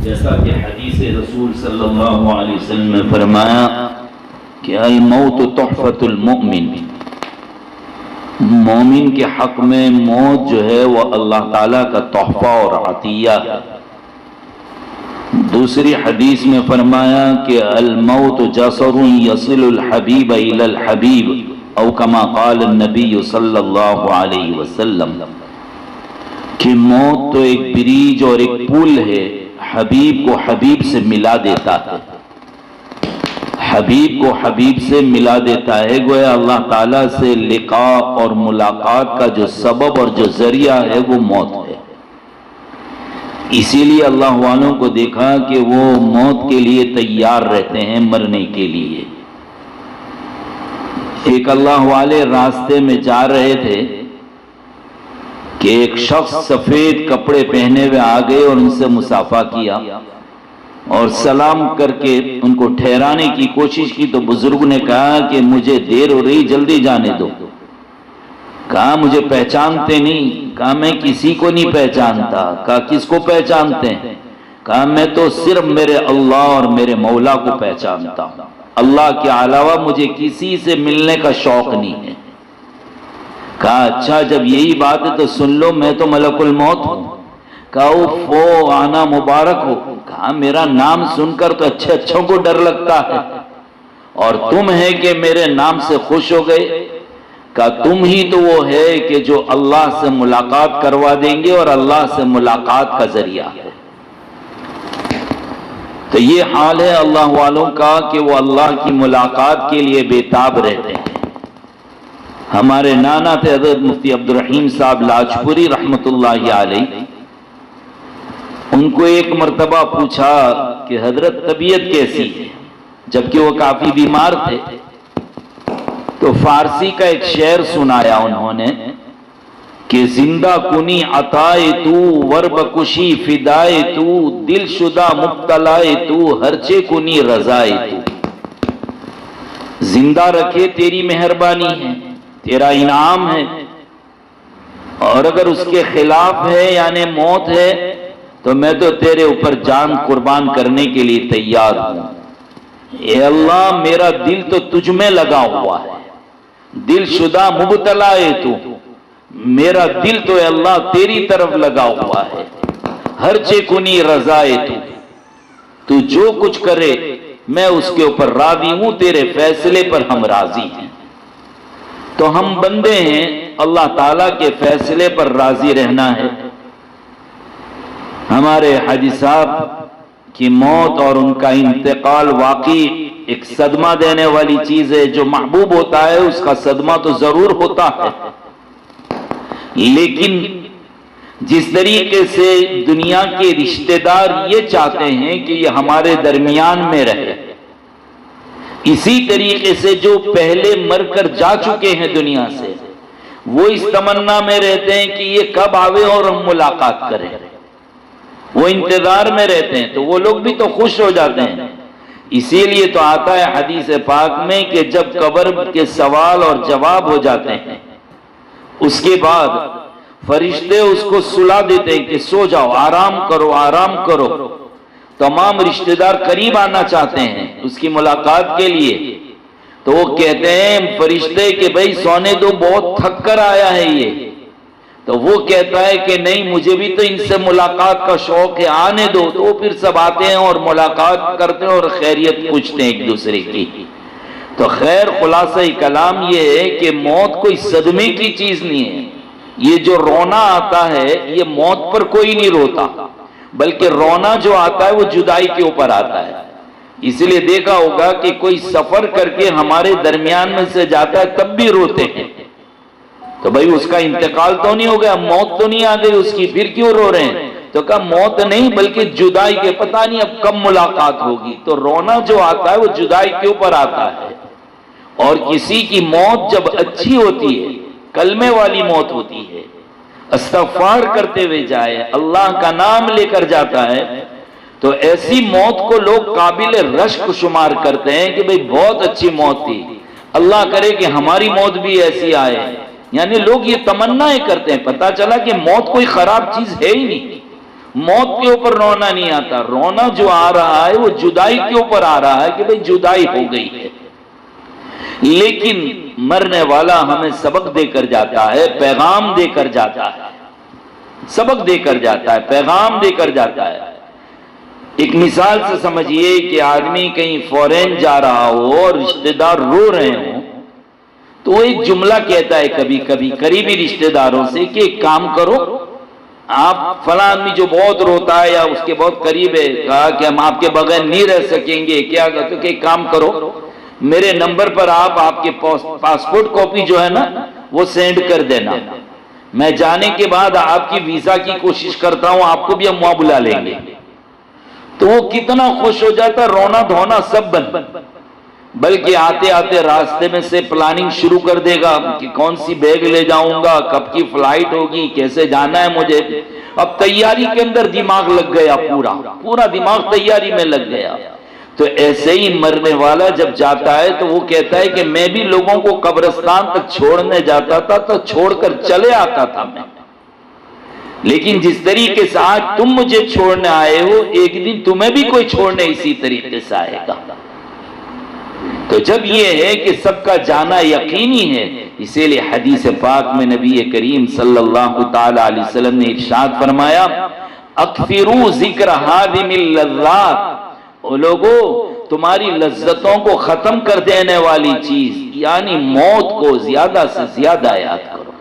جیسا کہ حدیث رسول صلی اللہ علیہ وسلم نے فرمایا کہ الموت تحفۃ المؤمن، مومن کے حق میں موت جو ہے وہ اللہ تعالیٰ کا تحفہ اور عطیہ ہے۔ دوسری حدیث میں فرمایا کہ الموت جسر یصل الحبیب الی الحبیب او کما قال النبی صلی اللہ علیہ وسلم، کہ موت تو ایک بریج اور ایک پل ہے، حبیب کو حبیب سے ملا دیتا ہے، حبیب کو حبیب سے ملا دیتا ہے۔ گویا اللہ تعالیٰ سے لقاء اور ملاقات کا جو سبب اور جو ذریعہ ہے وہ موت ہے۔ اسی لیے اللہ والوں کو دیکھا کہ وہ موت کے لیے تیار رہتے ہیں، مرنے کے لیے۔ ایک اللہ والے راستے میں جا رہے تھے کہ ایک شخص سفید کپڑے پہنے ہوئے آ گئے اور ان سے مصافحہ کیا اور سلام کر کے ان کو ٹھہرانے کی کوشش کی، تو بزرگ نے کہا کہ مجھے دیر ہو رہی، جلدی جانے دو۔ کہا مجھے پہچانتے نہیں؟ کہا میں کسی کو نہیں پہچانتا۔ کہا کس کو پہچانتے ہیں؟ کہا میں تو صرف میرے اللہ اور میرے مولا کو پہچانتا ہوں، اللہ کے علاوہ مجھے کسی سے ملنے کا شوق نہیں ہے۔ کہا اچھا جب یہی بات ہے تو سن لو، میں تو ملک الموت ہوں۔ کہا اوفو آنا مبارک ہو۔ کہا میرا نام سن کر تو اچھے اچھوں کو ڈر لگتا ہے، اور تم ہے کہ میرے نام سے خوش ہو گئے۔ کہا تم ہی تو وہ ہے کہ جو اللہ سے ملاقات کروا دیں گے اور اللہ سے ملاقات کا ذریعہ ہے۔ تو یہ حال ہے اللہ والوں کا کہ وہ اللہ کی ملاقات کے لیے بےتاب رہتے ہیں۔ ہمارے نانا تھے حضرت مفتی عبدالرحیم صاحب لاجپوری رحمت اللہ علیہ، ان کو ایک مرتبہ پوچھا کہ حضرت طبیعت کیسی ہے، جبکہ وہ کافی بیمار تھے، تو فارسی کا ایک شعر سنایا انہوں نے کہ زندہ کنی عطائے تو ورب کشی فدائے تو دل شدہ مبتلائے تو ہرچے کنی رضائے تو، زندہ رکھے تیری مہربانی ہے، تیرا انعام ہے، اور اگر اس کے خلاف ہے یعنی موت ہے تو میں تو تیرے اوپر جان قربان کرنے کے لیے تیار ہوں۔ اے اللہ میرا دل تو تجھ میں لگا ہوا ہے، دل شدہ مبتلا ہے تو، میرا دل تو اے اللہ تیری طرف لگا ہوا ہے، ہر چے کنی رضائے تو جو کچھ کرے میں اس کے اوپر راضی ہوں، تیرے فیصلے پر ہم راضی ہیں۔ تو ہم بندے ہیں، اللہ تعالیٰ کے فیصلے پر راضی رہنا ہے۔ ہمارے حاجی صاحب کی موت اور ان کا انتقال واقعی ایک صدمہ دینے والی چیز ہے۔ جو محبوب ہوتا ہے اس کا صدمہ تو ضرور ہوتا ہے، لیکن جس طریقے سے دنیا کے رشتہ دار یہ چاہتے ہیں کہ یہ ہمارے درمیان میں رہے، اسی طریقے سے جو پہلے مر کر جا چکے ہیں دنیا سے، وہ اس تمنا میں رہتے ہیں کہ یہ کب آوے اور ہم ملاقات کریں، وہ انتظار میں رہتے ہیں، تو وہ لوگ بھی تو خوش ہو جاتے ہیں۔ اسی لیے تو آتا ہے حدیث پاک میں کہ جب قبر کے سوال اور جواب ہو جاتے ہیں، اس کے بعد فرشتے اس کو سلا دیتے ہیں کہ سو جاؤ، آرام کرو آرام کرو۔ تمام رشتہ دار قریب آنا چاہتے ہیں اس کی ملاقات کے لیے، تو وہ کہتے ہیں فرشتے کہ بھئی سونے دو، بہت تھک کر آیا ہے یہ۔ تو وہ کہتا ہے کہ نہیں مجھے بھی تو ان سے ملاقات کا شوق ہے، آنے دو۔ تو وہ پھر سب آتے ہیں اور ملاقات کرتے ہیں اور خیریت پوچھتے ہیں ایک دوسرے کی۔ تو خیر خلاصہ کلام یہ ہے کہ موت کوئی صدمے کی چیز نہیں ہے۔ یہ جو رونا آتا ہے یہ موت پر کوئی نہیں روتا، بلکہ رونا جو آتا ہے وہ جدائی کے اوپر آتا ہے۔ اس لیے دیکھا ہوگا کہ کوئی سفر کر کے ہمارے درمیان میں سے جاتا ہے تب بھی روتے ہیں، تو بھائی اس کا انتقال تو نہیں ہو گیا، موت تو نہیں آ گئی اس کی، پھر کیوں رو رہے ہیں؟ تو کہا موت نہیں بلکہ جدائی کے، پتہ نہیں اب کب ملاقات ہوگی۔ تو رونا جو آتا ہے وہ جدائی کے اوپر آتا ہے۔ اور کسی کی موت جب اچھی ہوتی ہے، کلمے والی موت ہوتی ہے، استغفار کرتے ہوئے جائے، اللہ کا نام لے کر جاتا ہے، تو ایسی موت کو لوگ قابل رشک شمار کرتے ہیں کہ بھئی بہت اچھی موت تھی، اللہ کرے کہ ہماری موت بھی ایسی آئے۔ یعنی لوگ یہ تمنائیں کرتے ہیں، پتہ چلا کہ موت کوئی خراب چیز ہے ہی نہیں، موت کے اوپر رونا نہیں آتا، رونا جو آ رہا ہے وہ جدائی کے اوپر آ رہا ہے کہ بھئی جدائی ہو گئی ہے۔ لیکن مرنے والا ہمیں سبق دے کر جاتا ہے، پیغام دے کر جاتا ہے، سبق دے کر جاتا ہے، پیغام دے کر جاتا ہے۔ ایک مثال سے سمجھیے کہ آدمی کہیں فورین جا رہا ہو اور رشتہ دار رو رہے ہوں تو وہ ایک جملہ کہتا ہے کبھی کبھی قریبی رشتہ داروں سے کہ ایک کام کرو، آپ فلاں آدمی جو بہت روتا ہے یا اس کے بہت قریب ہے، کہا کہ ہم آپ کے بغیر نہیں رہ سکیں گے، کیا کہتے کہ ایک کام کرو، میرے نمبر پر آپ کے پاسپورٹ کاپی جو ہے نا وہ سینڈ کر دینا، میں جانے کے بعد آپ کی ویزا کی کوشش کرتا ہوں، آپ کو بھی ہم وہاں بلا لیں گے۔ تو وہ کتنا خوش ہو جاتا، رونا دھونا سب بند، بلکہ آتے آتے راستے میں سے پلاننگ شروع کر دے گا کہ کون سی بیگ لے جاؤں گا، کب کی فلائٹ ہوگی، کیسے جانا ہے مجھے۔ اب تیاری کے اندر دماغ لگ گیا، پورا دماغ تیاری میں لگ گیا۔ تو ایسے ہی مرنے والا جب جاتا ہے تو وہ کہتا ہے کہ میں بھی لوگوں کو قبرستان تک چھوڑنے جاتا تھا تو چھوڑ کر چلے آتا تھا میں، لیکن جس طریقے سے آج تم مجھے چھوڑنے آئے ہو ایک دن تمہیں بھی کوئی چھوڑنے اسی طریقے سے آئے گا۔ تو جب یہ ہے کہ سب کا جانا یقینی ہے، اسی لیے حدیث پاک میں نبی کریم صلی اللہ تعالی علیہ وسلم نے ارشاد فرمایا اکثروا ذکر ہادم اللذات، او لوگو تمہاری لذتوں کو ختم کر دینے والی چیز یعنی موت کو زیادہ سے زیادہ یاد کرو۔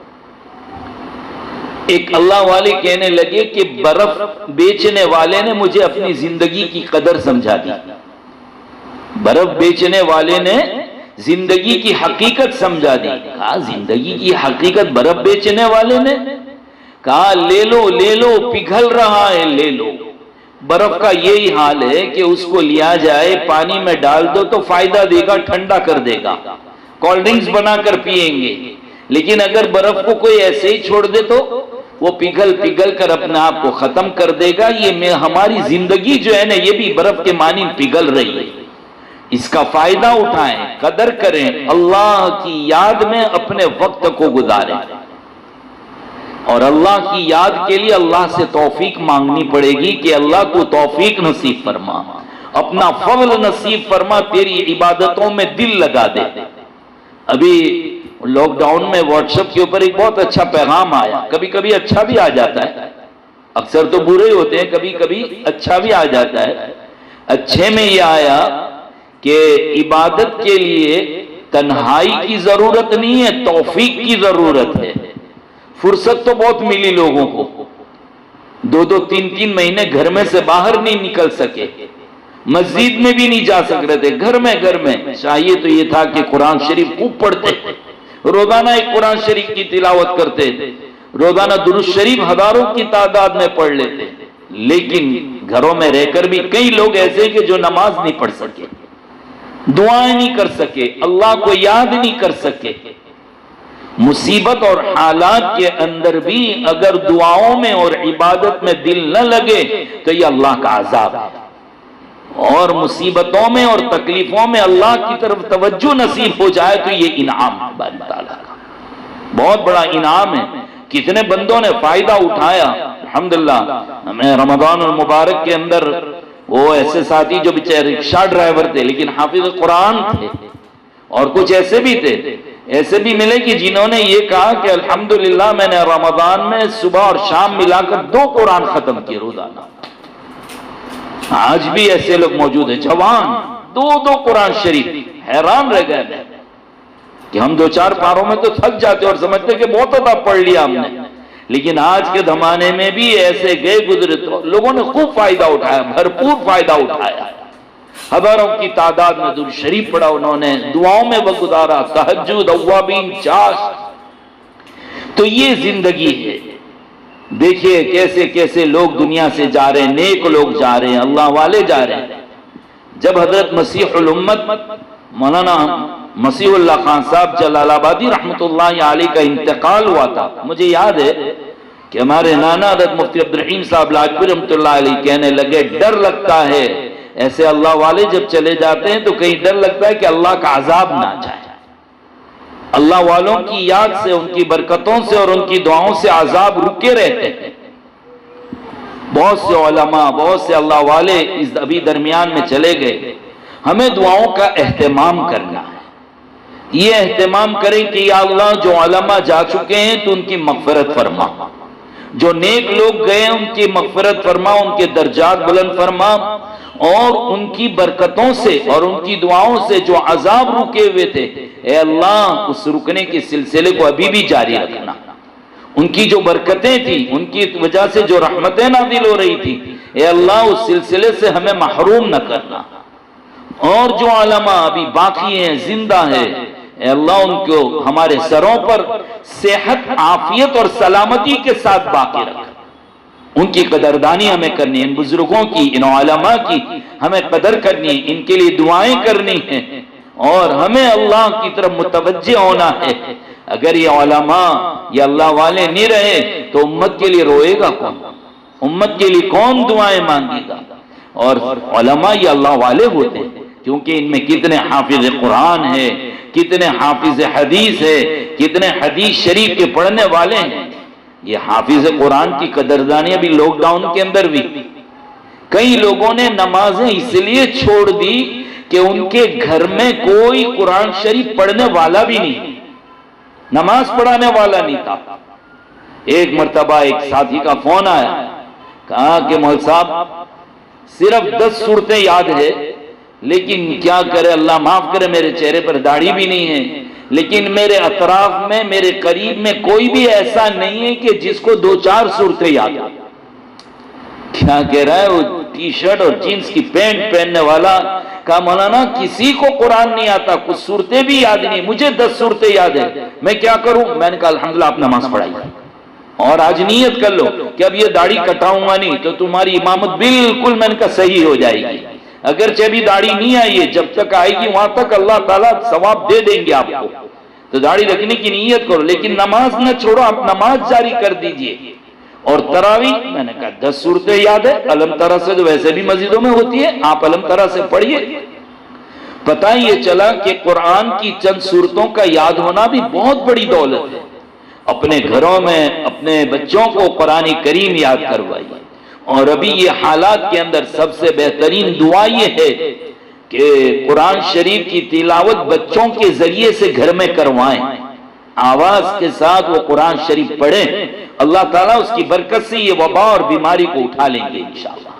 ایک اللہ والے کہنے لگے کہ برف بیچنے والے نے مجھے اپنی زندگی کی قدر سمجھا دی، برف بیچنے والے نے زندگی کی حقیقت سمجھا دی۔ کہا زندگی کی حقیقت برف بیچنے والے نے؟ کہا لے لو پگھل رہا ہے، لے لو۔ برف کا یہی حال ہے کہ اس کو لیا جائے پانی میں ڈال دو تو فائدہ دے گا، ٹھنڈا کر دے گا، کولڈ ڈرنکس بنا کر پیئیں گے، لیکن اگر برف کو کوئی ایسے ہی چھوڑ دے تو وہ پگھل کر اپنے آپ کو ختم کر دے گا۔ یہ ہماری زندگی جو ہے نا یہ بھی برف کے مانند پگھل رہی ہے، اس کا فائدہ اٹھائیں، قدر کریں، اللہ کی یاد میں اپنے وقت کو گزاریں، اور اللہ کی یاد کے لیے اللہ سے توفیق مانگنی پڑے گی کہ اللہ کو توفیق نصیب فرما، اپنا فضل نصیب فرما، تیری عبادتوں میں دل لگا دے۔ ابھی لاک ڈاؤن میں واٹس ایپ کے اوپر ایک بہت اچھا پیغام آیا، کبھی کبھی اچھا بھی آ جاتا ہے، اکثر تو برے ہوتے ہیں، کبھی کبھی اچھا بھی آ جاتا ہے۔ اچھے میں یہ آیا کہ عبادت کے لیے تنہائی کی ضرورت نہیں ہے، توفیق کی ضرورت ہے۔ فرصت تو بہت ملی لوگوں کو، 2 3 مہینے گھر میں سے باہر نہیں نکل سکے، مسجد میں بھی نہیں جا سک رہے تھے، گھر میں چاہیے تو یہ تھا کہ قرآن شریف خوب پڑھتے، روزانہ ایک قرآن شریف کی تلاوت کرتے، روزانہ درود شریف ہزاروں کی تعداد میں پڑھ لیتے، لیکن گھروں میں رہ کر بھی کئی لوگ ایسے کہ جو نماز نہیں پڑھ سکے، دعائیں نہیں کر سکے، اللہ کو یاد نہیں کر سکے۔ مصیبت اور حالات کے اندر بھی اگر دعاؤں میں اور عبادت میں دل نہ لگے تو یہ اللہ کا عذاب ہے، اور مصیبتوں میں اور تکلیفوں میں اللہ کی طرف توجہ نصیب ہو جائے تو یہ انعام ہے باری تعالیٰ کا، بہت بڑا انعام ہے۔ کتنے بندوں نے فائدہ اٹھایا الحمدللہ۔ ہمیں رمضان المبارک کے اندر وہ ایسے ساتھی جو بیچارے رکشہ ڈرائیور تھے لیکن حافظ قرآن تھے، اور کچھ ایسے بھی تھے، ایسے بھی ملے کہ جنہوں نے یہ کہا کہ الحمدللہ میں نے رمضان میں صبح اور شام ملا کر 2 قرآن ختم کیے روزانہ۔ آج بھی ایسے لوگ موجود ہیں، جوان 2 قرآن شریف، حیران رہ گئے کہ ہم 2-4 پاروں میں تو تھک جاتے اور سمجھتے کہ بہت ادا پڑھ لیا ہم نے، لیکن آج کے زمانے میں بھی ایسے گئے گزرے تو لوگوں نے خوب فائدہ اٹھایا، بھرپور فائدہ اٹھایا، ہزاروں کی تعداد میں درود شریف پڑھا انہوں نے، دعاؤں میں وقت گزارا، تہجد، اوابین، چاش۔ تو یہ زندگی ہے۔ دیکھیے کیسے کیسے لوگ دنیا سے جا رہے ہیں، نیک لوگ جا رہے ہیں، اللہ والے جا رہے ہیں۔ جب حضرت مسیح الامت مولانا مسیح اللہ خان صاحب جلال آبادی رحمت اللہ علیہ کا انتقال ہوا تھا، مجھے یاد ہے کہ ہمارے نانا حضرت مفتی عبدالرحیم صاحب لاجپور رحمت اللہ علیہ کہنے لگے ڈر لگتا ہے ایسے اللہ والے جب چلے جاتے ہیں تو کہیں ڈر لگتا ہے کہ اللہ کا عذاب نہ جائے۔ اللہ والوں کی یاد سے، ان کی برکتوں سے اور ان کی دعاؤں سے عذاب رکے رہتے ہیں۔ بہت سے علماء، بہت سے اللہ والے اس ابھی درمیان میں چلے گئے. ہمیں دعاؤں کا اہتمام کرنا ہے. یہ اہتمام کریں کہ یا اللہ جو علماء جا چکے ہیں تو ان کی مغفرت فرما، جو نیک لوگ گئے ان کی مغفرت فرما، ان کے درجات بلند فرما، اور ان کی برکتوں سے اور ان کی دعاؤں سے جو عذاب رکے ہوئے تھے اے اللہ اس رکنے کے سلسلے کو ابھی بھی جاری رکھنا. ان کی جو برکتیں تھیں، ان کی وجہ سے جو رحمتیں نازل ہو رہی تھی، اے اللہ اس سلسلے سے ہمیں محروم نہ کرنا. اور جو علماء ابھی باقی ہیں، زندہ ہیں، اے اللہ ان کو ہمارے سروں پر صحت، عافیت اور سلامتی کے ساتھ باقی رکھ. ان کی قدردانی ہمیں کرنی ہے، ان بزرگوں کی، ان علماء کی ہمیں قدر کرنی ہے، ان کے لیے دعائیں کرنی ہیں، اور ہمیں اللہ کی طرف متوجہ ہونا ہے. اگر یہ علماء یہ اللہ والے نہیں رہے تو امت کے لیے روئے گا کون؟ امت کے لیے کون دعائیں مانگے گا؟ اور علماء یہ اللہ والے ہوتے ہیں کیونکہ ان میں کتنے حافظ قرآن ہے، کتنے حافظ حدیث ہے، کتنے حدیث شریف کے پڑھنے والے ہیں. یہ حافظ قرآن کی قدردانی ابھی لاک ڈاؤن کے اندر بھی کئی لوگوں نے نمازیں اس لیے چھوڑ دی کہ ان کے گھر میں کوئی قرآن شریف پڑھنے والا بھی نہیں، نماز پڑھانے والا نہیں تھا. ایک مرتبہ ایک ساتھی کا فون آیا، کہا کہ مول صاحب صرف 10 صورتیں یاد ہے، لیکن کیا کرے اللہ معاف کرے میرے چہرے پر داڑھی بھی نہیں ہے، لیکن میرے اطراف میں میرے قریب میں کوئی بھی ایسا نہیں ہے کہ جس کو 2-4 صورتیں یاد ہو. کیا کہہ رہا ہے؟ وہ ٹی شرٹ اور جینس کی پینٹ پہننے والا کہا مولانا کسی کو قرآن نہیں آتا، کچھ صورتیں بھی یاد نہیں، مجھے 10 صورتیں یاد ہے، میں کیا کروں؟ میں نے کہا الحمدللہ آپ نماز پڑھائیے اور آج نیت کر لو کہ اب یہ داڑھی کٹاؤں گا نہیں تو تمہاری امامت بالکل میں نے کہا صحیح ہو جائے گی. اگرچہ ابھی داڑھی نہیں آئی ہے، جب تک آئے گی وہاں تک اللہ تعالیٰ ثواب دے دیں گے آپ کو، تو داڑھی رکھنے کی نیت کرو، لیکن نماز نہ چھوڑو، آپ نماز جاری کر دیجئے. اور تراویح میں نے کہا 10 صورتیں یاد ہے، علم ترا سے جو ویسے بھی مسجدوں میں ہوتی ہے، آپ علم ترا سے پڑھیے. پتہ یہ چلا کہ قرآن کی چند صورتوں کا یاد ہونا بھی بہت بڑی دولت ہے. اپنے گھروں میں اپنے بچوں کو قرآن کریم یاد کروائیے. اور ابھی یہ حالات کے اندر سب سے بہترین دعا یہ ہے کہ قرآن شریف کی تلاوت بچوں کے ذریعے سے گھر میں کروائیں، آواز کے ساتھ وہ قرآن شریف پڑھیں. اللہ تعالیٰ اس کی برکت سے یہ وبا اور بیماری کو اٹھا لیں گے انشاءاللہ.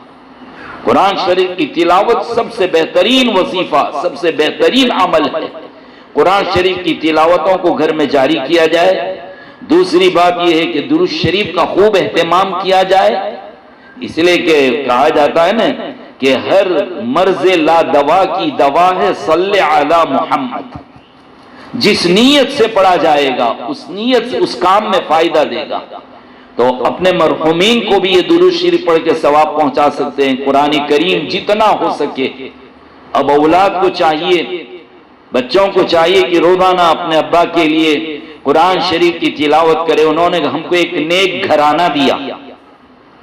قرآن شریف کی تلاوت سب سے بہترین وظیفہ، سب سے بہترین عمل ہے. قرآن شریف کی تلاوتوں کو گھر میں جاری کیا جائے. دوسری بات یہ ہے کہ درود شریف کا خوب اہتمام کیا جائے، اس لیے کہ کہا جاتا ہے نا کہ ہر مرض لا دوا کی دوا ہے صلی علی محمد. جس نیت سے پڑھا جائے گا اس نیت سے اس کام میں فائدہ دے گا. تو اپنے مرحومین کو بھی یہ درود شریف پڑھ کے ثواب پہنچا سکتے ہیں. قرآن کریم جتنا ہو سکے اب اولاد کو چاہیے، بچوں کو چاہیے کہ روزانہ اپنے ابا کے لیے قرآن شریف کی تلاوت کرے. انہوں نے ہم کو ایک نیک گھرانہ دیا،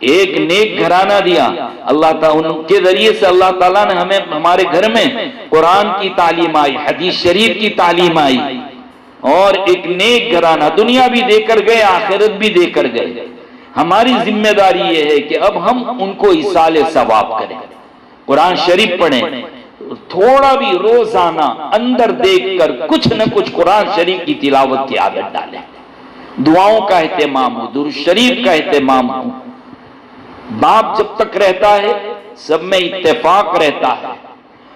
ایک نیک گھرانہ دیا. اللہ تعالیٰ ان کے ذریعے سے اللہ تعالیٰ نے ہمیں ہمارے گھر میں قرآن کی تعلیم آئی، حدیث شریف کی تعلیم آئی، اور ایک نیک گھرانہ دنیا بھی دے کر گئے، آخرت بھی دے کر گئے. ہماری ذمہ داری یہ ہے کہ اب ہم ان کو ایصال ثواب کریں، قرآن شریف پڑھیں، تھوڑا بھی روزانہ اندر دیکھ کر کچھ نہ کچھ قرآن شریف کی تلاوت کی عادت ڈالیں. دعاؤں کا اہتمام ہو، درود شریف کا اہتمام ہو. باپ جب تک رہتا ہے سب میں اتفاق رہتا ہے،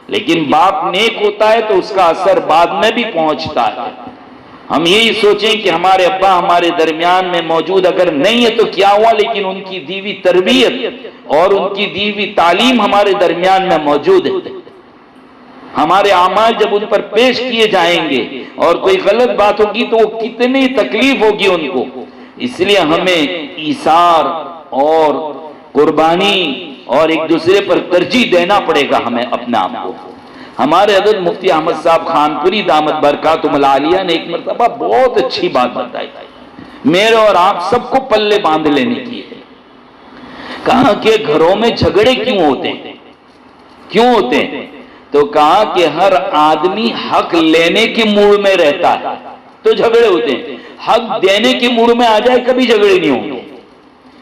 لیکن باپ نیک ہوتا ہے تو اس کا اثر بعد میں بھی پہنچتا ہے. ہم یہی سوچیں کہ ہمارے ابا ہمارے درمیان میں موجود اگر نہیں ہے تو کیا ہوا، لیکن ان کی دی ہوئی تربیت اور ان کی دی ہوئی تعلیم ہمارے درمیان میں موجود ہے. ہمارے اعمال جب ان پر پیش کیے جائیں گے اور کوئی غلط بات ہوگی تو وہ کتنی تکلیف ہوگی ان کو. اس لیے ہمیں ایثار اور قربانی اور ایک دوسرے پر ترجیح دینا پڑے گا ہمیں اپنے آپ کو. ہمارے حضرت مفتی احمد صاحب خانپوری دامت برکاتہم العالیہ نے ایک مرتبہ بہت اچھی بات بتائی، میرے اور آپ سب کو پلے باندھ لینے کی ہے. کہا کہ گھروں میں جھگڑے کیوں ہوتے ہیں؟ کیوں ہوتے ہیں؟ تو کہا کہ ہر آدمی حق لینے کے موڈ میں رہتا ہے تو جھگڑے ہوتے ہیں. حق دینے کے موڈ میں آ جائے کبھی جھگڑے نہیں ہوں گے.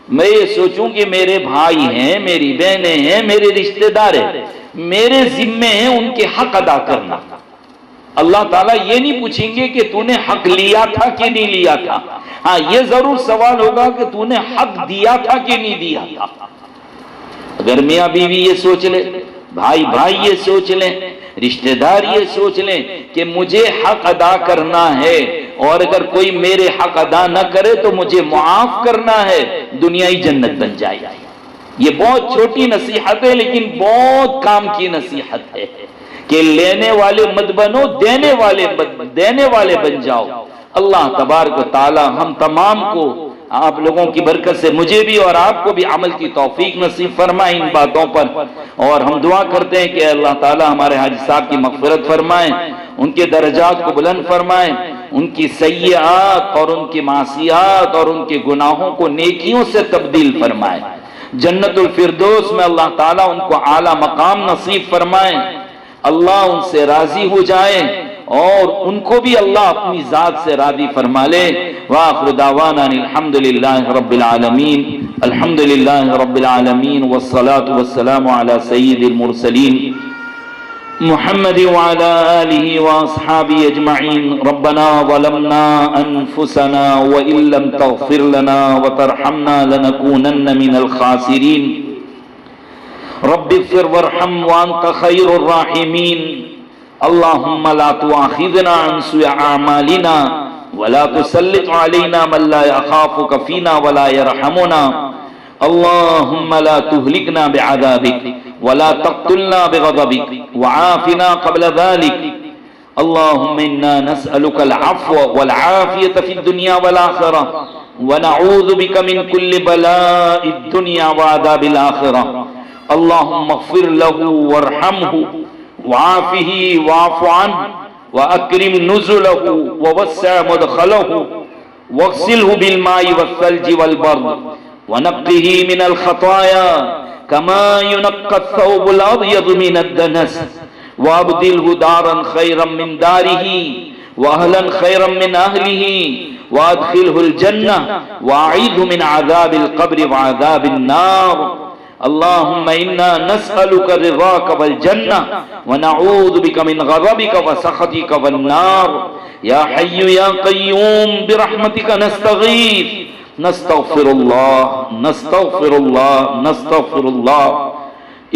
میں یہ سوچوں کہ میرے بھائی ہیں، میری بہنیں ہیں، میرے رشتہ دار ہیں، میرے ذمے ہیں ان کے حق ادا کرنا۔ اللہ تعالیٰ یہ نہیں پوچھیں گے کہ تو نے حق لیا تھا کہ نہیں لیا تھا، ہاں یہ ضرور سوال ہوگا کہ تو نے حق دیا تھا کہ نہیں دیا تھا۔ اگر میاں بیوی یہ سوچ لے، بھائی بھائی یہ سوچ لیں، رشتہ دار یہ سوچ لیں کہ مجھے حق ادا کرنا ہے، اور اگر کوئی میرے حق ادا نہ کرے تو مجھے معاف کرنا ہے، دنیا ہی جنت بن جائے۔ یہ بہت چھوٹی نصیحت ہے لیکن بہت کام کی نصیحت ہے کہ لینے والے مت بنو، دینے والے بن جاؤ۔ اللہ تبارک و تعالی ہم تمام کو آپ لوگوں کی برکت سے مجھے بھی اور آپ کو بھی عمل کی توفیق نصیب فرمائے ان باتوں پر، اور ہم دعا کرتے ہیں کہ اللہ تعالی ہمارے حاجی صاحب کی مغفرت فرمائے، ان کے درجات کو بلند فرمائے، ان کی سیئات اور ان کی معصیات اور ان کے گناہوں کو نیکیوں سے تبدیل فرمائے، جنت الفردوس میں اللہ تعالیٰ ان کو اعلیٰ مقام نصیب فرمائے، اللہ ان سے راضی ہو جائے اور ان کو بھی اللہ اپنی ذات سے راضی فرما لے۔ وآخر دعوانا الحمدللہ رب العالمین، الحمدللہ رب العالمین، والصلاة والسلام على سید المرسلین محمد وعلى آلہ واصحابہ اجمعین۔ ربنا ظلمنا انفسنا وإن لم تغفر لنا وترحمنا لنکونن من الخاسرین۔ رب اغفر وارحم وانت خیر الراحمین۔ اللہم لا تؤاخذنا عن سوء اعمالنا ولا تسلط علينا من لا يخافك فينا ولا يرحمنا۔ اللهم لا تهلكنا بعذابك ولا تقتلنا بغضبك وعافنا قبل ذلك۔ اللهم إنا نسألك العفو والعافية في الدنيا والآخرة ونعوذ بك من كل بلاء الدنيا وعذاب الآخرة۔ اللهم اغفر له وارحمه وعافه واعف عنه وأكرم نزله ووسع مدخله واغسله بالماء والثلج والبرد ونقه من الخطايا كما ينقى الثوب الأبيض من الدنس، وأبدله دارا خيرا من داره وأهلا خيرا من أهله وأدخله الجنة وأعيذه من عذاب القبر وعذاب النار۔ اللهم إنا نسألك رضاك والجنة ونعوذ بك من غضبك وسخطك والنار۔ يا حي يا قيوم برحمتك نستغيث، نستغفر الله نستغفر الله نستغفر الله۔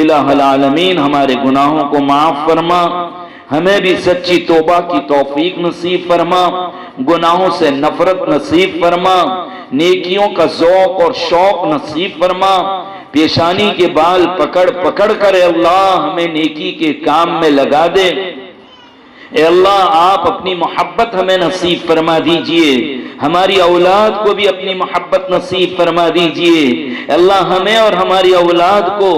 الہ العالمین ہمارے گناہوں کو معاف فرما، ہمیں بھی سچی توبہ کی توفیق نصیب فرما، گناہوں سے نفرت نصیب فرما، نیکیوں کا ذوق اور شوق نصیب فرما، پیشانی کے بال پکڑ پکڑ کر اے اللہ ہمیں نیکی کے کام میں لگا دے۔ اے اللہ آپ اپنی محبت ہمیں نصیب فرما دیجئے، ہماری اولاد کو بھی اپنی محبت نصیب فرما دیجئے۔ اے اللہ ہمیں اور ہماری اولاد کو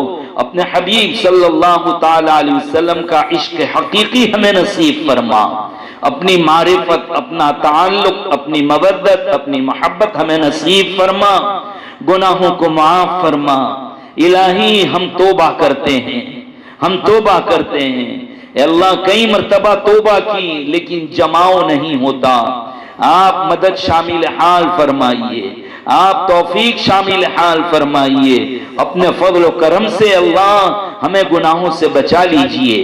اپنے حبیب صلی اللہ تعالی علیہ وسلم کا عشق حقیقی ہمیں نصیب فرما، اپنی معرفت، اپنا تعلق، اپنی مودت، اپنی محبت ہمیں نصیب فرما، گناہوں کو معاف فرما۔ الہی ہم توبہ کرتے ہیں، ہم توبہ کرتے ہیں۔ اے اللہ کئی مرتبہ توبہ کی لیکن جماؤ نہیں ہوتا، آپ مدد شامل حال فرمائیے، آپ توفیق شامل حال فرمائیے، اپنے فضل و کرم سے اللہ ہمیں گناہوں سے بچا لیجئے۔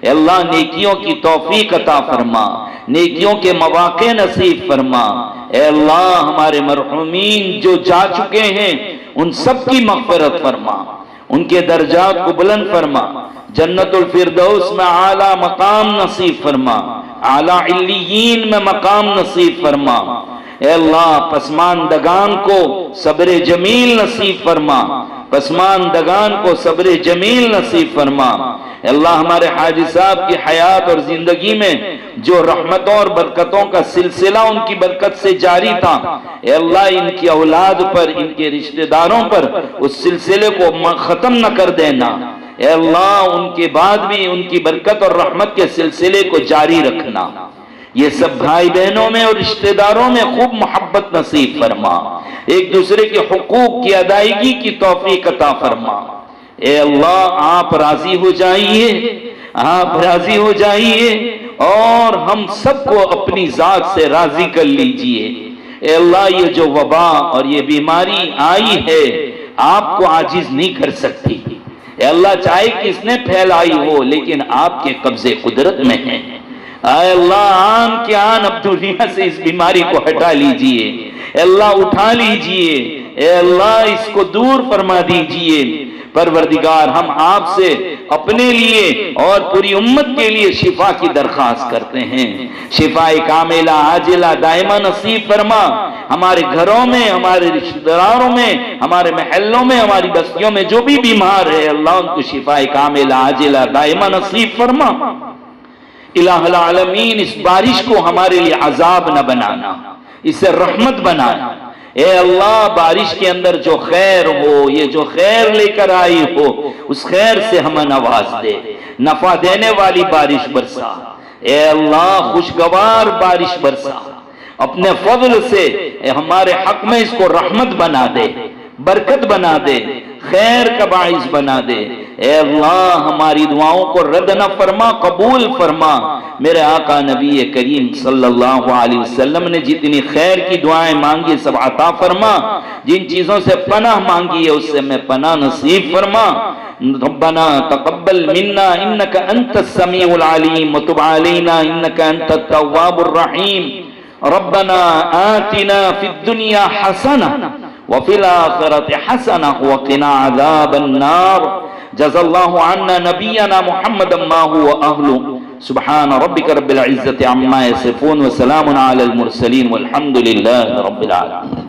اے اللہ نیکیوں کی توفیق عطا فرما، نیکیوں کے مواقع نصیب فرما۔ اے اللہ ہمارے مرحومین جو جا چکے ہیں ان سب کی مغفرت فرما، ان کے درجات کو بلند فرما، جنت الفردوس میں اعلیٰ مقام نصیب فرما، اعلیٰ علیین میں مقام نصیب فرما۔ اے اللہ پسماندگان کو صبر جمیل نصیب فرما، پسماندگان کو صبر جمیل نصیب فرما۔ اے اللہ ہمارے حاجی صاحب کی حیات اور زندگی میں جو رحمتوں اور برکتوں کا سلسلہ ان کی برکت سے جاری تھا، اے اللہ ان کی اولاد پر، ان کے رشتہ داروں پر اس سلسلے کو ختم نہ کر دینا۔ اے اللہ ان کے بعد بھی ان کی برکت اور رحمت کے سلسلے کو جاری رکھنا۔ یہ سب بھائی بہنوں میں اور رشتہ داروں میں خوب محبت نصیب فرما، ایک دوسرے کے حقوق کی ادائیگی کی توفیق عطا فرما۔ اے اللہ آپ راضی ہو جائیے، آپ راضی ہو جائیے اور ہم سب کو اپنی ذات سے راضی کر لیجئے۔ اے اللہ یہ جو وبا اور یہ بیماری آئی ہے آپ کو عاجز نہیں کر سکتی، اے اللہ چاہے کس نے پھیلائی ہو لیکن آپ کے قبضے قدرت میں ہے، اے اللہ آن کے آن اب دنیا سے اس بیماری کو ہٹا لیجئے، اے اللہ اٹھا لیجئے، اے اللہ اس کو دور فرما دیجئے۔ پروردگار ہم آپ سے اپنے لیے اور پوری امت کے لیے شفا کی درخواست کرتے ہیں، شفا کاملہ عاجلہ دائمہ نصیب فرما، ہمارے گھروں میں، ہمارے رشتہ داروں میں، ہمارے محلوں میں، ہماری بستیوں میں جو بھی بیمار ہے اللہ ان کو شفا کاملہ عاجلہ دائمہ نصیب فرما۔ الہ العالمین اس بارش کو ہمارے لیے عذاب نہ بنانا، اسے رحمت بنانا، اے اللہ بارش کے اندر جو خیر ہو، یہ جو خیر لے کر آئی ہو اس خیر سے ہمیں نواز دے، نفع دینے والی بارش برسا، اے اللہ خوشگوار بارش برسا، اپنے فضل سے ہمارے حق میں اس کو رحمت بنا دے، برکت بنا دے، خیر کا باعث بنا دے، اے اللہ ہماری دعاؤں کو رد نہ فرما، قبول فرما۔ میرے آقا نبی کریم صلی اللہ علیہ وسلم نے جتنی خیر کی دعائیں مانگی سب عطا فرما، جن چیزوں سے پناہ مانگی ہے اس سے میں پناہ نصیب فرما۔ ربنا تقبل منا انك انت السميع العليم وتب علينا انك انت التواب الرحيم۔ ربنا آتنا في الدنيا حسنة وفي الآخرة حسنة وقنا عذاب النار۔ جزا الله عنا نبينا محمد ما هو أهله۔ سبحان ربك رب العزة عما يصفون وسلام على المرسلين والحمد لله رب العالمين۔